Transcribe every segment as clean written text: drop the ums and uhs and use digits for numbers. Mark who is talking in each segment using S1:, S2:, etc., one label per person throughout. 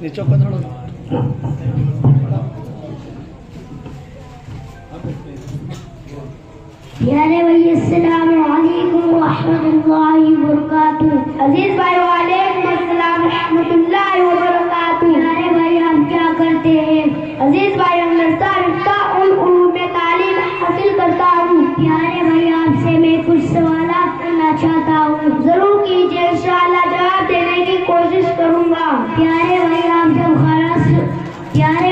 S1: نیچے پہ تھوڑا
S2: پیارے بھائی السلام علیکم ورحمۃ اللہ وبرکاتہ. عزیز بھائی وعلیکم السلام ورحمۃ اللہ وبرکاتہ. پیارے بھائی آپ کیا کرتے ہیں؟ عزیز بھائی علوم میں تعلیم حاصل کرتا ہوں. پیارے بھائی آپ سے میں کچھ سوالات کرنا چاہتا ہوں. ضرور کیجیے، انشاءاللہ جواب دینے کی کوشش کروں گا. پیارے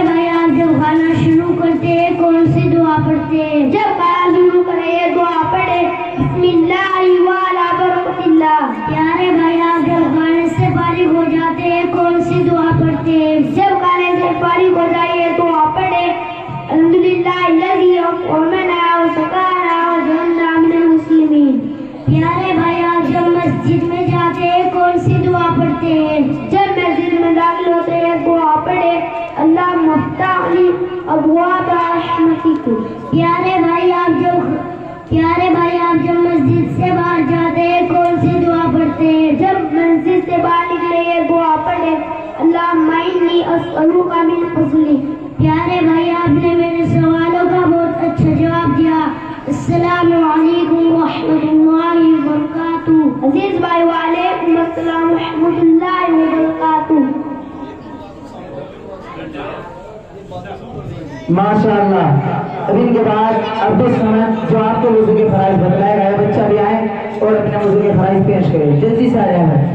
S2: بھائی آپ جب کھانا شروع کرتے ہیں کون سی دعا پڑھتے ہیں؟ جب کھانا شروع کرے یہ دعا پڑھے بسم اللہ وعلی برکت اللہ. پیارے بھائی آپ جب کھانے سے فارغ ہو جاتے ہیں کون سی دعا پڑھتے ہیں؟ جب کھانے سے فارغ ہو جائے دعا پڑھے الحمدللہ الذی اطعمنا وسقانا وجعلنا من المسلمین. پیارے بھائی آپ جب مسجد میں جاتے ہیں کون سی دعا پڑھتے ہیں؟ جب مسجد میں داخل ہوتے ہیں دعا پڑھے اللہم افتح لی ابواب رحمتک. پیارے بھائی آپ جب مسجد سے باہر جاتے ہیں کون سی دعا پڑھتے ہیں؟ جب مسجد سے باہر نکلے یہ دعا پڑھے اللہم انی اسألک من فضلک. پیارے بھائی آپ نے میرے سوالوں کا بہت اچھا جواب دیا. السلام علیکم ورحمۃ اللہ وبرکاتہ. عزیز بھائی وعلیکم السلام ورحمۃ اللہ وبرکاتہ.
S3: ماشاءاللہ. ابھی ان کے بعد عبد الصمد جو آپ کے وضو کے فرائض بتلائے گئے بچہ بھی آئے اور اپنے وضو کے فرائض پیش کرے. جلدی سے آ جائے.